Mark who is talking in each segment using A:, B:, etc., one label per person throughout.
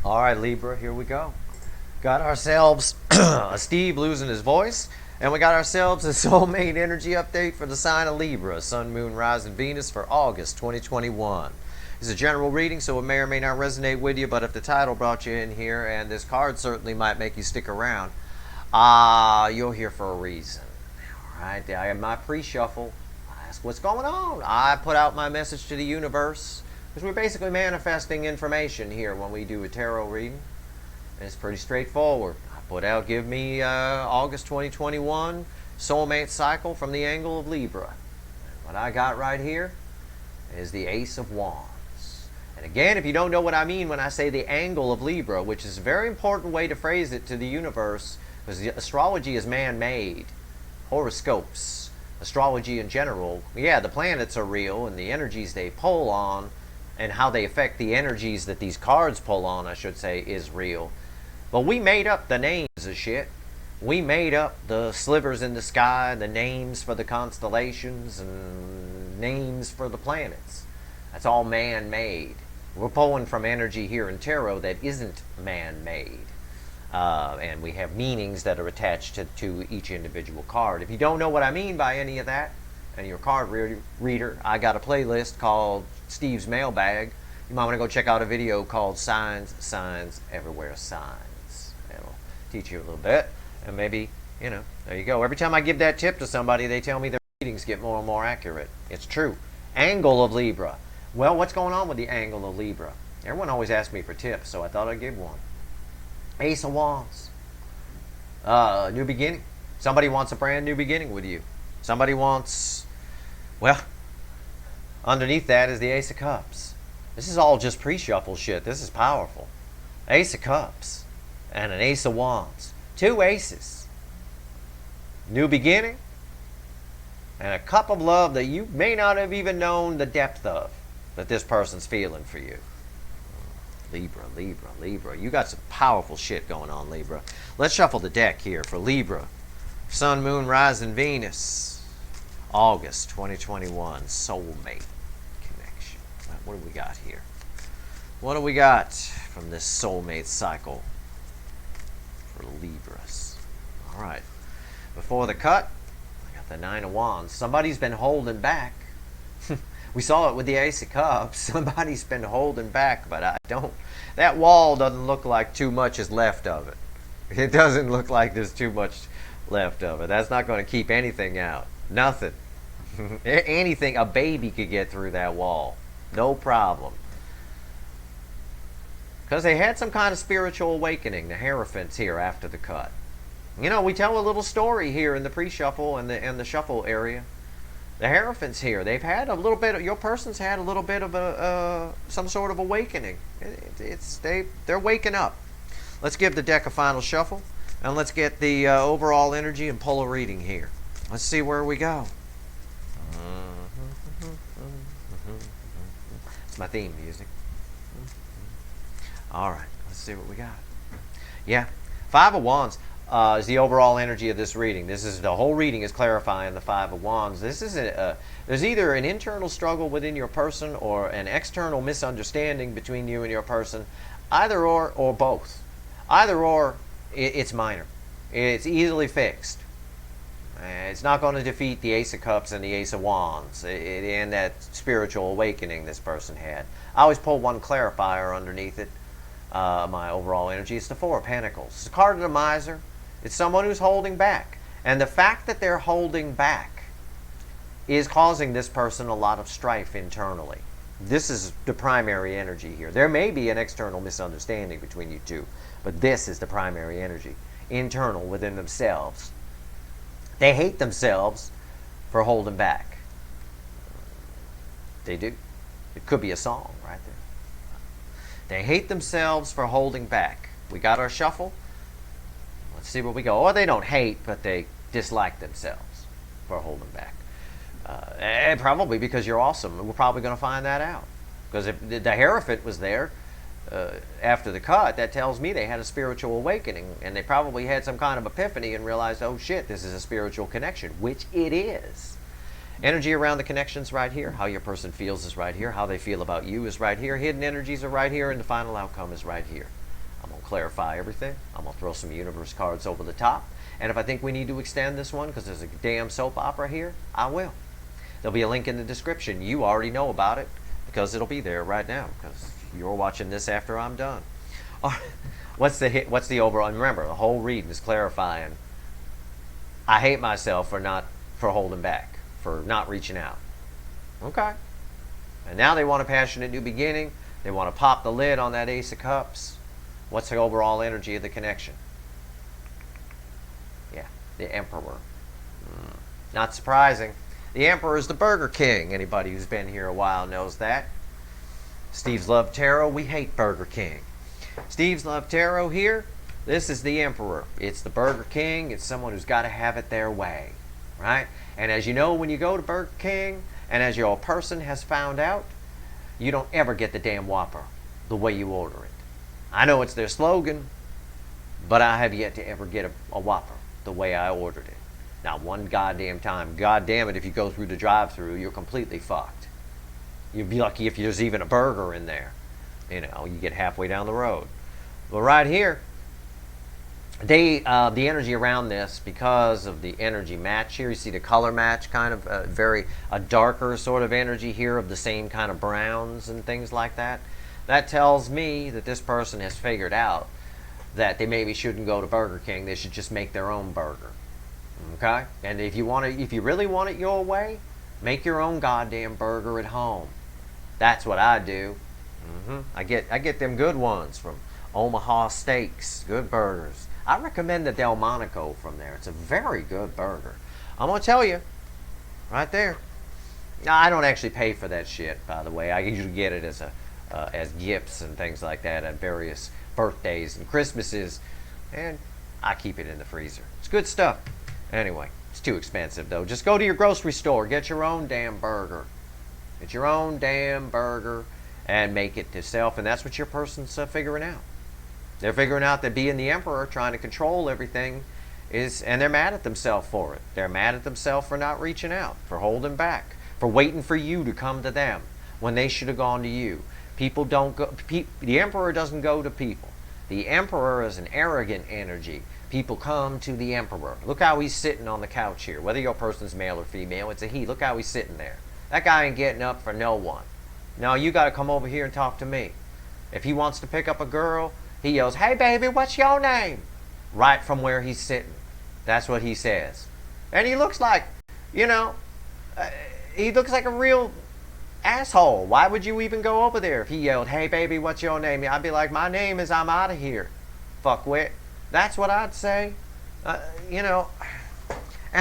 A: All right, Libra, here we go. Got ourselves Steve losing his voice, and we got ourselves a soulmate energy update for the sign of Libra, Sun, Moon, Rising, Venus for August 2021. It's a general reading, so it may or may not resonate with you, but if the title brought you in here, and this card certainly might make you stick around, you're here for a reason. All right, I have my pre-shuffle. I ask what's going on. I put out my message to the universe, because we're basically manifesting information here when we do a tarot reading. And it's pretty straightforward. I put out, give me August 2021 soulmate cycle from the angle of Libra. And what I got right here is the Ace of Wands. And again, if you don't know what I mean when I say the angle of Libra, which is a very important way to phrase it to the universe, because astrology is man-made. Horoscopes, astrology in general, yeah, the planets are real and the energies they pull on and how they affect the energies that these cards pull on, I should say, is real. But we made up the names of shit. We made up the slivers in the sky, the names for the constellations, and names for the planets. That's all man-made. We're pulling from energy here in tarot that isn't man-made. And we have meanings that are attached to each individual card. If you don't know what I mean by any of that, and you're a card reader, I got a playlist called Steve's Mailbag. You might want to go check out a video called Signs, Signs, Everywhere Signs. It'll teach you a little bit, and maybe, you know, there you go. Every time I give that tip to somebody, they tell me their readings get more and more accurate. It's true. Angle of Libra. Well, what's going on with the angle of Libra? Everyone always asks me for tips, so I thought I'd give one. Ace of Wands. New beginning. Somebody wants a brand new beginning with you. Somebody wants, well, underneath that is the Ace of Cups. This is all just pre-shuffle shit. This is powerful. Ace of Cups and an Ace of Wands. Two aces. New beginning and a cup of love that you may not have even known the depth of that this person's feeling for you. Libra, Libra, Libra. You got some powerful shit going on, Libra. Let's shuffle the deck here for Libra. Sun, Moon, Rising, Venus. August 2021 soulmate connection. What do we got here? What do we got from this soulmate cycle for Libras? All right. Before the cut, I got the Nine of Wands. Somebody's been holding back. We saw it with the Ace of Cups. Somebody's been holding back, but I don't. That wall doesn't look like too much is left of it. It doesn't look like there's too much left of it. That's not going to keep anything out. Nothing. Anything, a baby could get through that wall. No problem. Because they had some kind of spiritual awakening, the Hierophants here after the cut. You know, we tell a little story here in the pre-shuffle and the shuffle area. The Hierophants here, they've had a little bit, your person's had a little bit of some sort of awakening. They're waking up. Let's give the deck a final shuffle, and let's get the overall energy and pull a reading here. Let's see where we go. It's my theme music. All right, let's see what we got. Yeah, Five of Wands is the overall energy of this reading. This is the whole reading is clarifying the Five of Wands. This is there's either an internal struggle within your person or an external misunderstanding between you and your person, either or both. Either or, it's minor. It's easily fixed. It's not going to defeat the Ace of Cups and the Ace of Wands and that spiritual awakening this person had. I always pull one clarifier underneath it, my overall energy. It's the Four of Pentacles. It's the card of the miser. It's someone who's holding back. And the fact that they're holding back is causing this person a lot of strife internally. This is the primary energy here. There may be an external misunderstanding between you two, but this is the primary energy, internal within themselves. They hate themselves for holding back. They do. It could be a song right there. They hate themselves for holding back. We got our shuffle. Let's see where we go. Or they don't hate, but they dislike themselves for holding back. And probably because you're awesome. We're probably going to find that out. Because if the Hierophant was there after the cut, that tells me they had a spiritual awakening. And they probably had some kind of epiphany and realized, oh shit, this is a spiritual connection, which it is. Energy around the connections right here. How your person feels is right here. How they feel about you is right here. Hidden energies are right here. And the final outcome is right here. I'm going to clarify everything. I'm going to throw some universe cards over the top. And if I think we need to extend this one because there's a damn soap opera here, I will. There'll be a link in the description. You already know about it because it'll be there right now because you're watching this after I'm done. What's the overall? And remember, the whole reading is clarifying. I hate myself for holding back, for not reaching out. Okay. And now they want a passionate new beginning. They want to pop the lid on that Ace of Cups. What's the overall energy of the connection? Yeah, the Emperor. Not surprising. The Emperor is the Burger King. Anybody who's been here a while knows that. Steve's Love Tarot, we hate Burger King. Steve's Love Tarot here, this is the Emperor. It's the Burger King. It's someone who's got to have it their way, right? And as you know, when you go to Burger King, and as your person has found out, you don't ever get the damn Whopper the way you order it. I know it's their slogan, but I have yet to ever get a Whopper the way I ordered it. Not one goddamn time. God damn it, if you go through the drive-thru, you're completely fucked. You'd be lucky if there's even a burger in there. You know, you get halfway down the road. But right here, the energy around this, because of the energy match here, you see the color match, kind of a darker sort of energy here of the same kind of browns and things like that. That tells me that this person has figured out that they maybe shouldn't go to Burger King. They should just make their own burger. Okay? And if you really want it your way, make your own goddamn burger at home. That's what I do. I get them good ones from Omaha Steaks, good burgers. I recommend the Delmonico from there. It's a very good burger. I'm gonna tell you, right there. Now, I don't actually pay for that shit, by the way. I usually get it as gifts and things like that at various birthdays and Christmases, and I keep it in the freezer. It's good stuff. Anyway, it's too expensive though. Just go to your grocery store, get your own damn burger. Get your own damn burger and make it yourself, and that's what your person's figuring out. They're figuring out that being the Emperor, trying to control everything, and they're mad at themselves for it. They're mad at themselves for not reaching out, for holding back, for waiting for you to come to them when they should have gone to you. People don't go. The Emperor doesn't go to people. The Emperor is an arrogant energy. People come to the Emperor. Look how he's sitting on the couch here. Whether your person's male or female, it's a he. Look how he's sitting there. That guy ain't getting up for no one. No, you got to come over here and talk to me. If he wants to pick up a girl, he yells, "Hey, baby, what's your name?" Right from where he's sitting. That's what he says. And he looks like, he looks like a real asshole. Why would you even go over there if he yelled, "Hey, baby, what's your name?" I'd be like, "My name is I'm out of here, fuckwit." That's what I'd say. And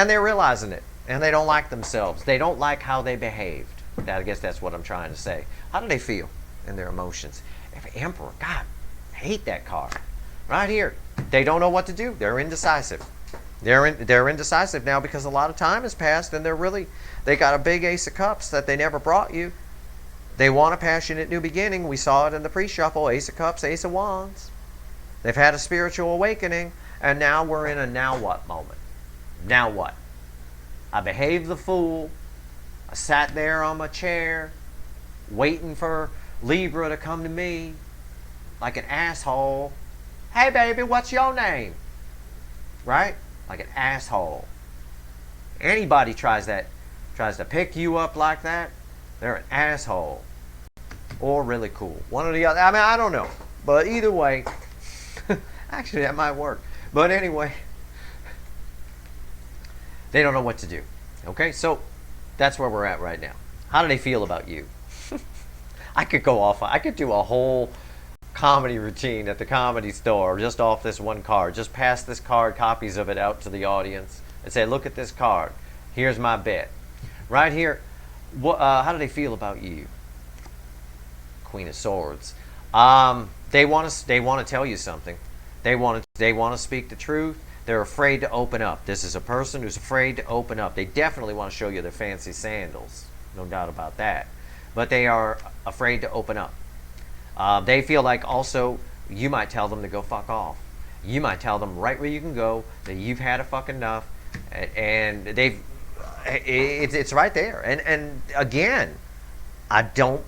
A: they're realizing it. And they don't like themselves. They don't like how they behaved. I guess that's what I'm trying to say. How do they feel in their emotions? If Emperor, God, I hate that card. Right here. They don't know what to do. They're indecisive. They're indecisive now because a lot of time has passed and they got a big Ace of Cups that they never brought you. They want a passionate new beginning. We saw it in the pre-shuffle. Ace of Cups, Ace of Wands. They've had a spiritual awakening, and now we're in a now what moment. Now what? I behaved the fool. I sat there on my chair, waiting for Libra to come to me like an asshole. "Hey, baby, what's your name?" Right? Like an asshole. Anybody tries to pick you up like that, they're an asshole. Or really cool. One or the other. I mean, I don't know. But either way, actually, that might work. But anyway, they don't know what to do. Okay, so that's where we're at right now. How do they feel about you? I could do a whole comedy routine at the Comedy Store just off this one card. Just pass this card, copies of it out to the audience, and say, "Look at this card. Here's my bet." Right here, how do they feel about you? Queen of Swords. They want to tell you something. They want to speak the truth. They're afraid to open up. This is a person who's afraid to open up. They definitely want to show you their fancy sandals. No doubt about that. But they are afraid to open up. They feel like also you might tell them to go fuck off. You might tell them right where you can go that you've had a fuck enough, and it's right there. And again, I don't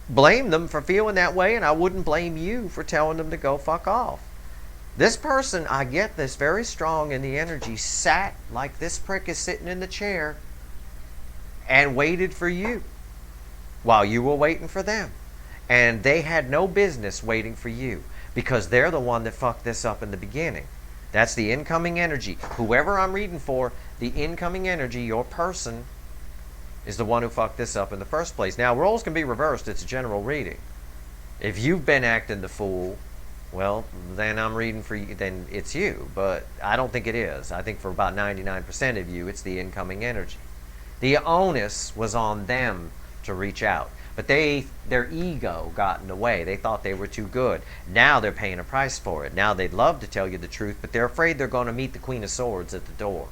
A: blame them for feeling that way, and I wouldn't blame you for telling them to go fuck off. This person, I get this very strong in the energy, sat like this prick is sitting in the chair and waited for you while you were waiting for them. And they had no business waiting for you because they're the one that fucked this up in the beginning. That's the incoming energy. Whoever I'm reading for, the incoming energy, your person, is the one who fucked this up in the first place. Now, roles can be reversed. It's a general reading. If you've been acting the fool, well, then I'm reading for you, then it's you. But I don't think it is. I think for about 99% of you, it's the incoming energy. The onus was on them to reach out. But their ego got in the way. They thought they were too good. Now they're paying a price for it. Now they'd love to tell you the truth, but they're afraid they're going to meet the Queen of Swords at the door,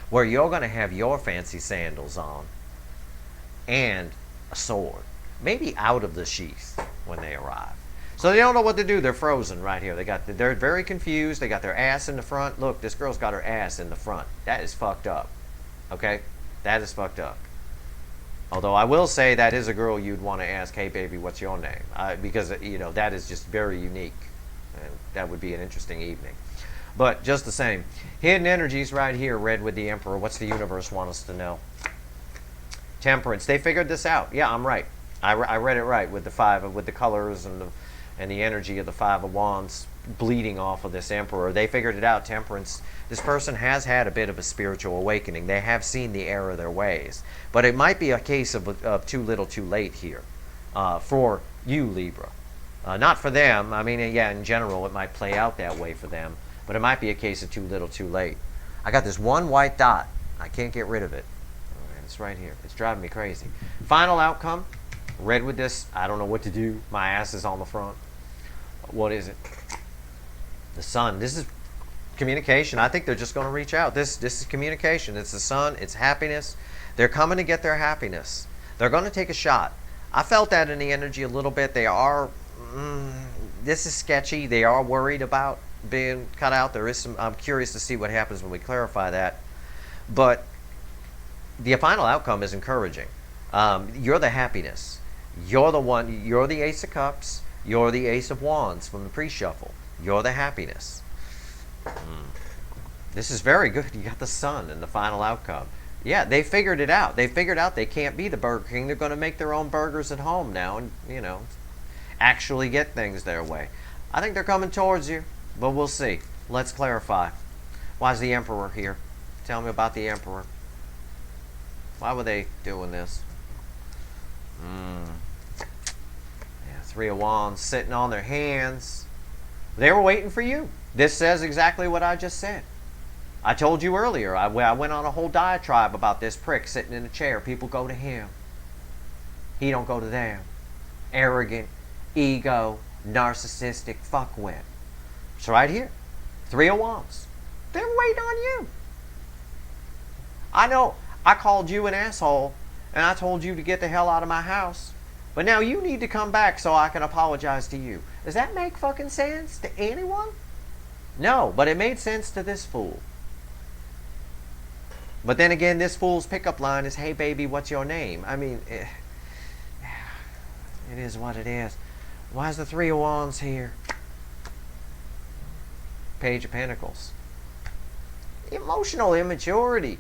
A: where you're going to have your fancy sandals on and a sword, maybe out of the sheath when they arrive. So they don't know what to do. They're frozen right here. They're very confused. They got their ass in the front. Look, this girl's got her ass in the front. That is fucked up. Okay? That is fucked up. Although I will say that is a girl you'd want to ask, hey baby, what's your name? Because, you know, that is just very unique. And that would be an interesting evening. But just the same. Hidden energies right here, read with the Emperor. What's the universe want us to know? Temperance. They figured this out. Yeah, I'm right. I read it right with the colors and the energy of the Five of Wands bleeding off of this Emperor. They figured it out. Temperance. This person has had a bit of a spiritual awakening. They have seen the error of their ways. But it might be a case of too little too late here for you, Libra. Not for them. I mean, yeah, in general, it might play out that way for them. But it might be a case of too little too late. I got this one white dot. I can't get rid of it. Oh, it's right here. It's driving me crazy. Final outcome. Read with this. I don't know what to do. My ass is on the front. What is it? The Sun. This is communication. I think they're just going to reach out. This is communication. It's the Sun. It's happiness. They're coming to get their happiness. They're going to take a shot. I felt that in the energy a little bit. They are, this is sketchy. They are worried about being cut out. There is some, I'm curious to see what happens when we clarify that. But the final outcome is encouraging. You're the happiness. You're the one, you're the Ace of Cups. You're the Ace of Wands from the pre-shuffle. You're the happiness. This is very good. You got the Sun in the final outcome. Yeah, they figured it out. They figured out they can't be the Burger King. They're going to make their own burgers at home now and, you know, actually get things their way. I think they're coming towards you, but we'll see. Let's clarify. Why is the Emperor here? Tell me about the Emperor. Why were they doing this? Yeah, Three of Wands sitting on their hands. They were waiting for you. This says exactly what I just said. I told you earlier, I went on a whole diatribe about this prick sitting in a chair. People go to him. He don't go to them. Arrogant, ego, narcissistic fuckwit. It's right here. Three of Wands. They're waiting on you. I know I called you an asshole and I told you to get the hell out of my house. But now you need to come back so I can apologize to you. Does that make fucking sense to anyone? No, but it made sense to this fool. But then again, this fool's pickup line is, hey baby, what's your name? I mean, it is what it is. Why is the Three of Wands here? Page of Pentacles. Emotional immaturity.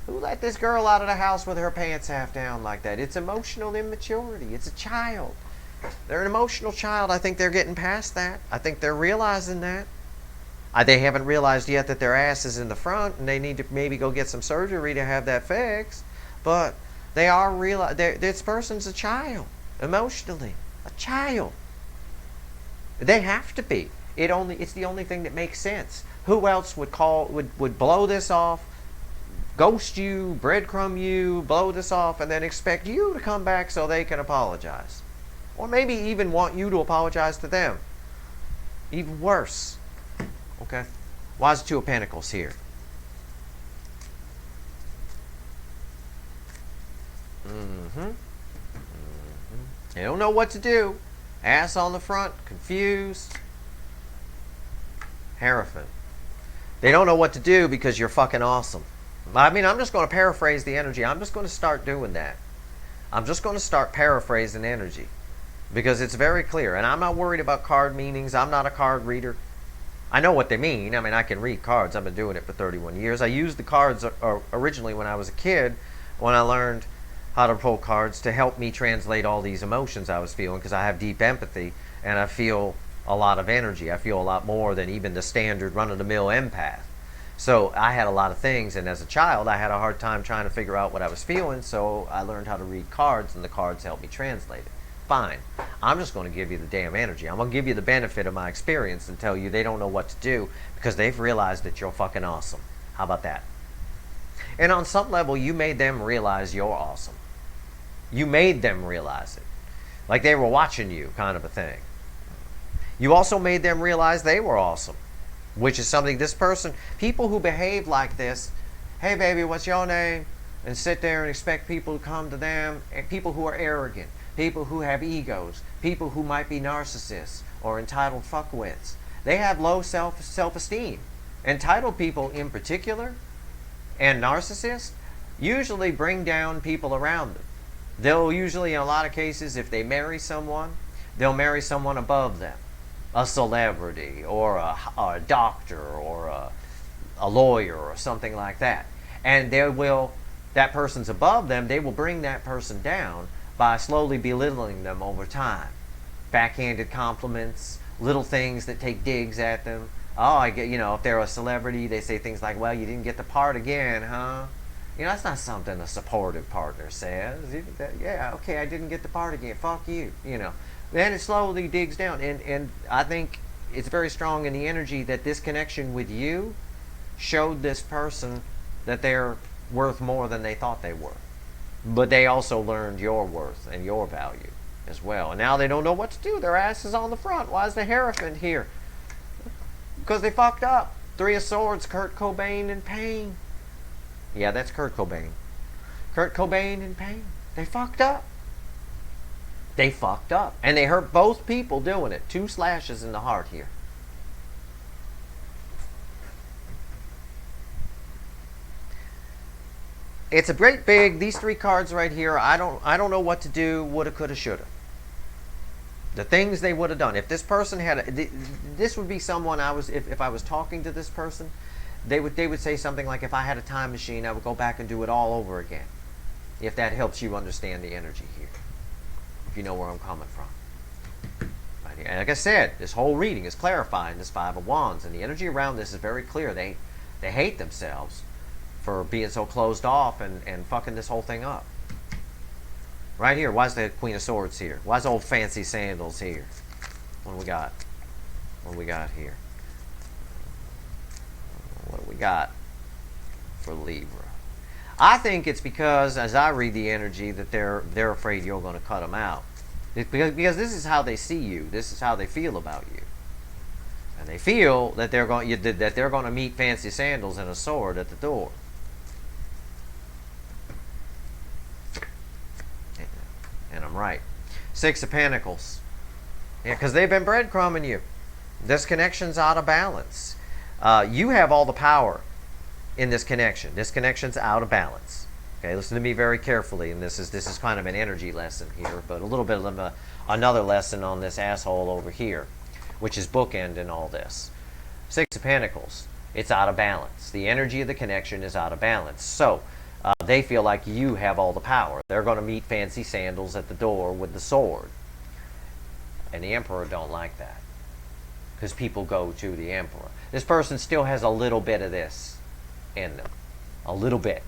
A: Who let this girl out of the house with her pants half down like that? It's emotional immaturity. It's a child. They're an emotional child. I think they're getting past that. I think they're realizing that. They haven't realized yet that their ass is in the front and they need to maybe go get some surgery to have that fixed. But they are this person's a child. Emotionally. A child. They have to be. It's the only thing that makes sense. Who else would blow this off, ghost you, breadcrumb you, blow this off, and then expect you to come back so they can apologize? Or maybe even want you to apologize to them. Even worse. Okay? Why is the Two of Pentacles here? They don't know what to do. Ass on the front, confused. Hierophant. They don't know what to do because you're fucking awesome. I mean, I'm just going to paraphrase the energy. I'm just going to start doing that. I'm just going to start paraphrasing energy. because it's very clear. And I'm not worried about card meanings. I'm not a card reader. I know what they mean. I mean, I can read cards. I've been doing it for 31 years. I used the cards originally when I was a kid, when I learned how to pull cards to help me translate all these emotions I was feeling, because I have deep empathy and I feel a lot of energy. I feel a lot more than even the standard run-of-the-mill empath. So I had a lot of things, and as a child I had a hard time trying to figure out what I was feeling, so I learned how to read cards, and the cards helped me translate it. Fine. I'm just going to give you the damn energy. I'm going to give you the benefit of my experience and tell you they don't know what to do because they've realized that you're fucking awesome. How about that? And on some level, you made them realize you're awesome. You made them realize it. Like they were watching you, kind of a thing. You also made them realize they were awesome, which is something this person, people who behave like this, hey baby, what's your name? And sit there and expect people to come to them, and people who are arrogant, people who have egos, people who might be narcissists or entitled fuckwits. They have low self-esteem. Entitled people in particular, and narcissists, usually bring down people around them. They'll usually, in a lot of cases, if they marry someone, they'll marry someone above them. A celebrity, or a doctor, or a lawyer, or something like that. And they will, that person's above them, they will bring that person down by slowly belittling them over time. Backhanded compliments, little things that take digs at them. Oh, I get, if they're a celebrity, they say things like, well, you didn't get the part again, huh? That's not something a supportive partner says. Yeah, okay, I didn't get the part again. Fuck you, Then it slowly digs down. And I think it's very strong in the energy that this connection with you showed this person that they're worth more than they thought they were. But they also learned your worth and your value as well. And now they don't know what to do. Their ass is on the front. Why is the Hierophant here? Because they fucked up. Three of Swords, Kurt Cobain in pain. Yeah, that's Kurt Cobain. Kurt Cobain in pain. They fucked up. They fucked up. And they hurt both people doing it. 2 slashes in the heart here. It's a great big, these 3 cards right here, I don't know what to do, woulda, coulda, shoulda. The things they would have done. If this person had this would be someone if I was talking to this person, they would say something like, if I had a time machine, I would go back and do it all over again. If that helps you understand the energy here. If you know where I'm coming from. Right here. And like I said, this whole reading is clarifying this 5 of Wands, and the energy around this is very clear. They hate themselves for being so closed off and fucking this whole thing up. Right here, why's the Queen of Swords here? Why's old fancy sandals here? What do we got? What do we got here? What do we got for Libra? I think it's because, as I read the energy, that they're afraid you're going to cut them out. Because this is how they see you. This is how they feel about you. And they feel that they're going to meet fancy sandals and a sword at the door. And I'm right. 6 of Pentacles. Yeah, because they've been breadcrumbing you. This connection's out of balance. You have all the power in this connection. This connection's out of balance. Okay, listen to me very carefully, and this is kind of an energy lesson here, but a little bit of another lesson on this asshole over here, which is bookend in all this. 6 of Pentacles. It's out of balance. The energy of the connection is out of balance. So, they feel like you have all the power. They're going to meet fancy sandals at the door with the sword. And the Emperor don't like that. Because people go to the Emperor. This person still has a little bit of this in them. A little bit.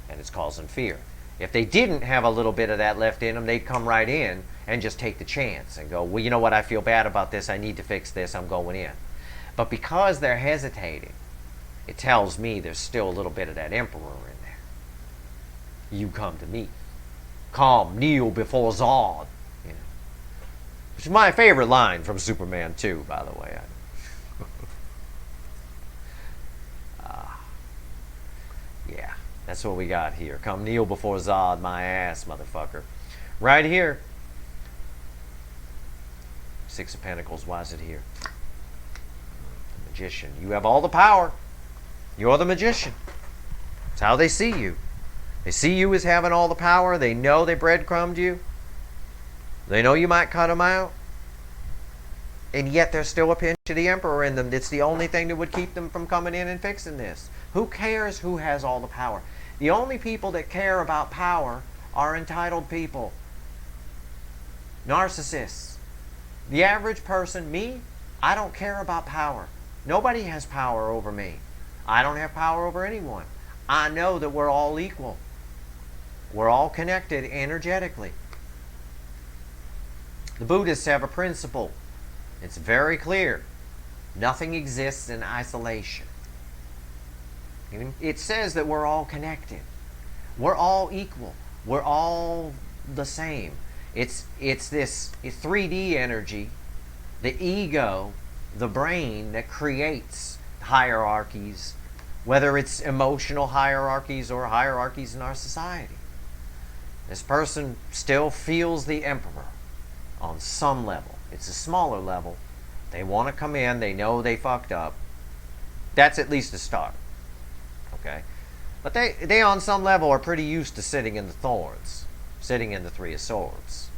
A: And it's causing fear. If they didn't have a little bit of that left in them, they'd come right in and just take the chance and go, well, you know what, I feel bad about this. I need to fix this. I'm going in. But because they're hesitating, it tells me there's still a little bit of that Emperor in there. You come to me. Come, kneel before Zod. Which is my favorite line from Superman 2, by the way. Yeah, that's what we got here. Come kneel before Zod, my ass, motherfucker. Right here. 6 of Pentacles, why is it here? The Magician. You have all the power. You're the magician. That's how they see you. They see you as having all the power. They know they breadcrumbed you. They know you might cut them out, and yet there's still a pinch of the Emperor in them. It's the only thing that would keep them from coming in and fixing this. Who cares who has all the power? The only people that care about power are entitled people. Narcissists. The average person, me, I don't care about power. Nobody has power over me. I don't have power over anyone. I know that we're all equal. We're all connected energetically. The Buddhists have a principle. It's very clear. Nothing exists in isolation. It says that we're all connected. We're all equal. We're all the same. It's this 3D energy, the ego, the brain that creates hierarchies, whether it's emotional hierarchies or hierarchies in our society. This person still feels the Emperor on some level. It's a smaller level. They want to come in. They know they fucked up. That's at least a start. Okay? But they on some level are pretty used to sitting in the thorns, sitting in the Three of Swords.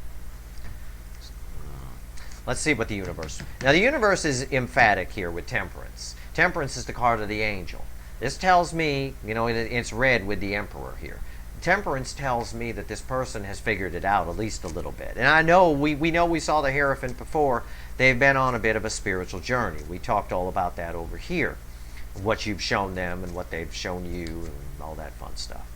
A: Let's see what the universe... Now, the universe is emphatic here with Temperance. Temperance is the card of the angel. This tells me, you know, it's red with the Emperor here. Temperance tells me that this person has figured it out at least a little bit. And I know, we know we saw the Hierophant before. They've been on a bit of a spiritual journey. We talked all about that over here. What you've shown them and what they've shown you and all that fun stuff.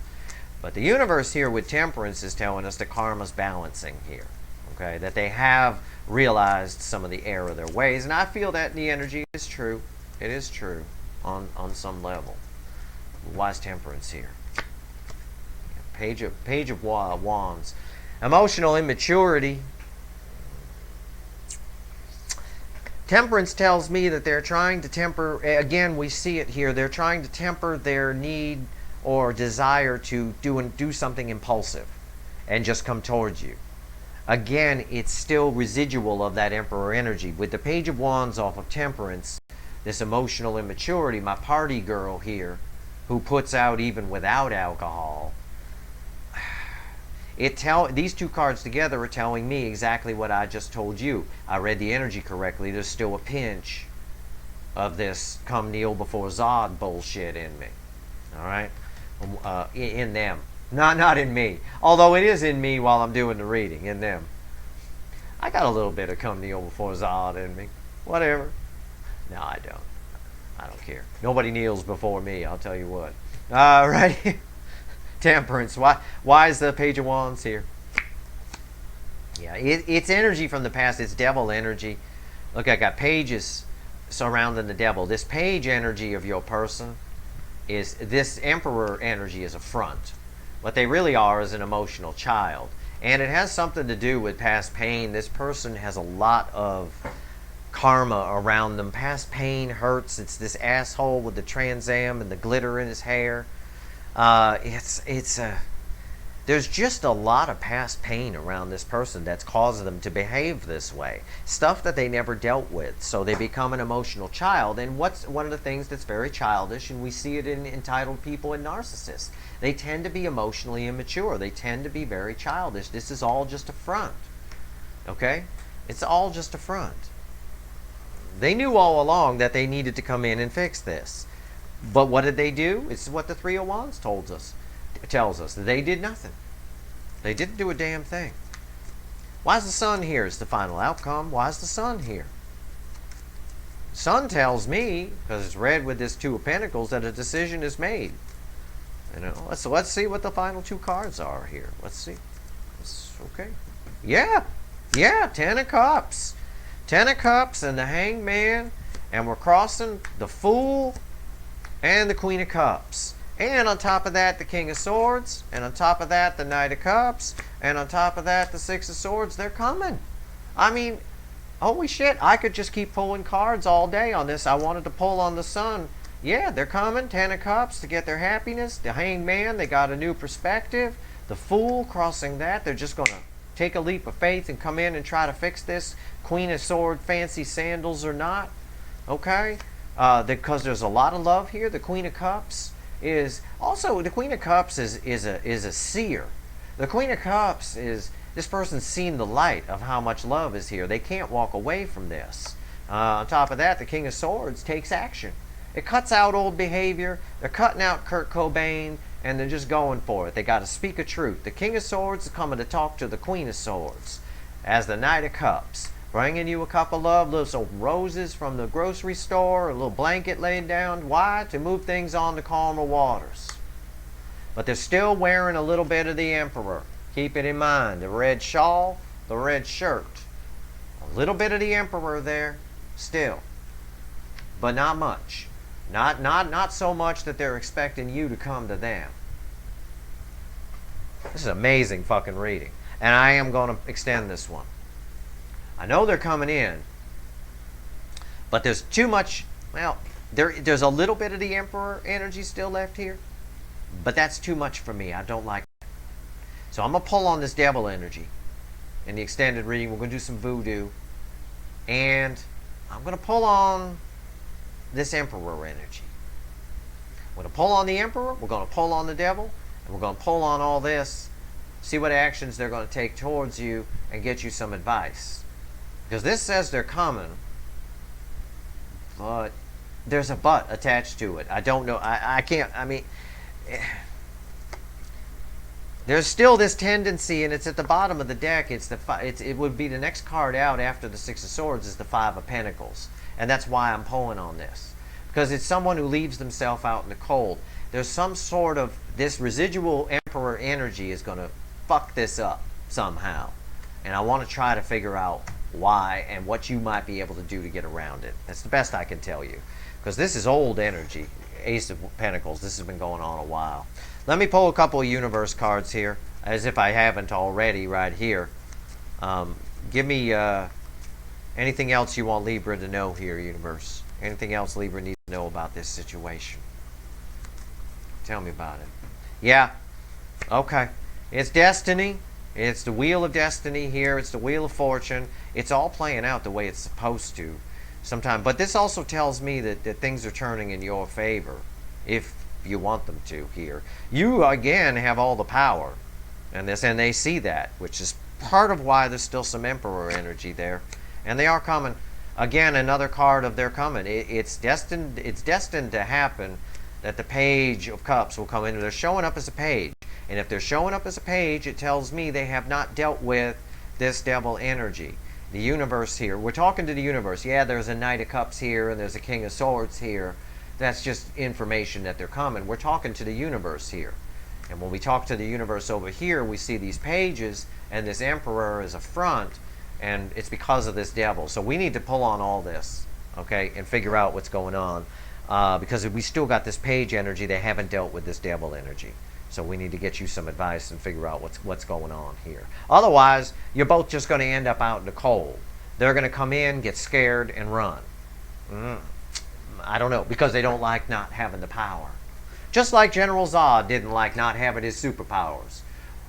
A: But the universe here with Temperance is telling us the karma's balancing here. Okay, that they have realized some of the error of their ways. And I feel that in the energy is true. It is true on some level. Why is Temperance here? Page of Wands. Emotional immaturity. Temperance tells me that they're trying to temper, again we see it here, they're trying to temper their need or desire to do something impulsive and just come towards you. Again, it's still residual of that Emperor energy. With the Page of Wands off of Temperance, this emotional immaturity, my party girl here, who puts out even without alcohol, these two cards together are telling me exactly what I just told you. I read the energy correctly. There's still a pinch of this come kneel before Zod bullshit in me. All right? In them. Not in me. Although it is in me while I'm doing the reading. In them. I got a little bit of come kneel before Zod in me. Whatever. No, I don't. I don't care. Nobody kneels before me, I'll tell you what. Right. Temperance. Why is the Page of Wands here? Yeah, it's energy from the past. It's devil energy. Look, I got pages surrounding the devil. This page energy of your person is, this Emperor energy is a front. What they really are is an emotional child. And it has something to do with past pain. This person has a lot of karma around them. Past pain hurts. It's this asshole with the Trans Am and the glitter in his hair. There's just a lot of past pain around this person that's causing them to behave this way. Stuff that they never dealt with. So they become an emotional child. And what's one of the things that's very childish, and we see it in entitled people and narcissists. They tend to be emotionally immature. They tend to be very childish. This is all just a front. Okay? It's all just a front. They knew all along that they needed to come in and fix this. But what did they do? It's what the Three of Wands tells us. They did nothing. They didn't do a damn thing. Why is the Sun here? Is the final outcome. Why is the Sun here? Sun tells me, because it's red with this Two of Pentacles, that a decision is made. You know, let's see what the final two cards are here. Let's see. Okay. Yeah. Ten of Cups. Ten of Cups and the Hanged Man. And we're crossing the Fool and the Queen of Cups. And on top of that, the King of Swords. And on top of that, the Knight of Cups. And on top of that, the Six of Swords. They're coming. I mean, holy shit, I could just keep pulling cards all day on this. I wanted to pull on the Sun. Yeah, they're coming. Ten of Cups to get their happiness. The Hanged Man, they got a new perspective. The Fool, crossing that. They're just going to take a leap of faith and come in and try to fix this. Queen of Swords, fancy sandals or not. Okay? Because there's a lot of love here. The Queen of Cups is also, the Queen of Cups is a seer. The Queen of Cups is This person's seen the light of how much love is here. They can't walk away from this. On top of that, the King of Swords takes action. It cuts out old behavior. They're cutting out Kurt Cobain, and they're just going for it. They got to speak a truth. The King of Swords is coming to talk to the Queen of Swords as the Knight of Cups, bringing you a cup of love, little roses from the grocery store, a little blanket laid down. Why? To move things on to calmer waters. But they're still wearing a little bit of the Emperor. Keep it in mind. The red shawl, the red shirt. A little bit of the Emperor there, still. But not much. Not so much that they're expecting you to come to them. This is an amazing fucking reading. And I am going to extend this one. I know they're coming in, but there's too much. Well, there's a little bit of the Emperor energy still left here, but that's too much for me. I don't like it. So I'm going to pull on this devil energy in the extended reading. We're going to do some voodoo, and I'm going to pull on this Emperor energy. We're going to pull on the Emperor, we're going to pull on the devil, and we're going to pull on all this, see what actions they're going to take towards you, and get you some advice. Because this says they're coming, but there's a but attached to it. I don't know. I can't, I mean, there's still this tendency, and it's at the bottom of the deck. It would be the next card out after the Six of Swords is the Five of Pentacles. And that's why I'm pulling on this. Because it's someone who leaves themselves out in the cold. There's some sort of, this residual Emperor energy is going to fuck this up somehow. And I want to try to figure out why and what you might be able to do to get around it. That's the best I can tell you. Because this is old energy. Ace of Pentacles. This has been going on a while. Let me pull a couple of universe cards here, as if I haven't already right here. Give me anything else you want Libra to know here, universe. Anything else Libra needs to know about this situation? Tell me about it. Yeah. Okay. It's destiny. It's the wheel of destiny here. It's the wheel of fortune. It's all playing out the way it's supposed to sometimes. But this also tells me that things are turning in your favor, if you want them to here. You, again, have all the power in this, and they see that, which is part of why there's still some Emperor energy there. And they are coming. Again, another card of their coming. It's destined to happen that the Page of Cups will come in. They're showing up as a page. And if they're showing up as a page, it tells me they have not dealt with this devil energy. The universe here. We're talking to the universe. Yeah, there's a Knight of Cups here, and there's a King of Swords here. That's just information that they're coming. We're talking to the universe here. And when we talk to the universe over here, we see these pages, and this Emperor is a front. And it's because of this devil. So we need to pull on all this, okay, and figure out what's going on. Because we still got this page energy. They haven't dealt with this devil energy. So we need to get you some advice and figure out what's going on here. Otherwise, you're both just going to end up out in the cold. They're going to come in, get scared, and run. I don't know, because they don't like not having the power. Just like General Zod didn't like not having his superpowers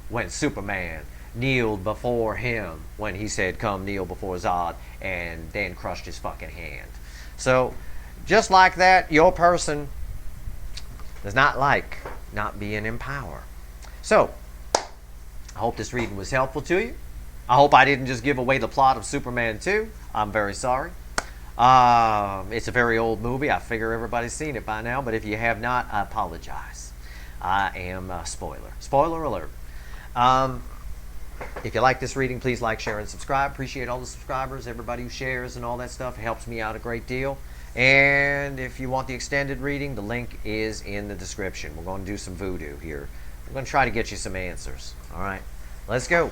A: when Superman kneeled before him when he said, "Come kneel before Zod," and then crushed his fucking hand. So, just like that, your person does not like not being in power. So, I hope this reading was helpful to you. I hope I didn't just give away the plot of Superman 2. I'm very sorry. It's a very old movie. I figure everybody's seen it by now, but if you have not, I apologize. I am a spoiler. Spoiler alert. If you like this reading, please like, share, and subscribe. Appreciate all the subscribers, everybody who shares and all that stuff. It helps me out a great deal. And if you want the extended reading, the link is in the description. We're going to do some voodoo here. We're going to try to get you some answers. All right, let's go.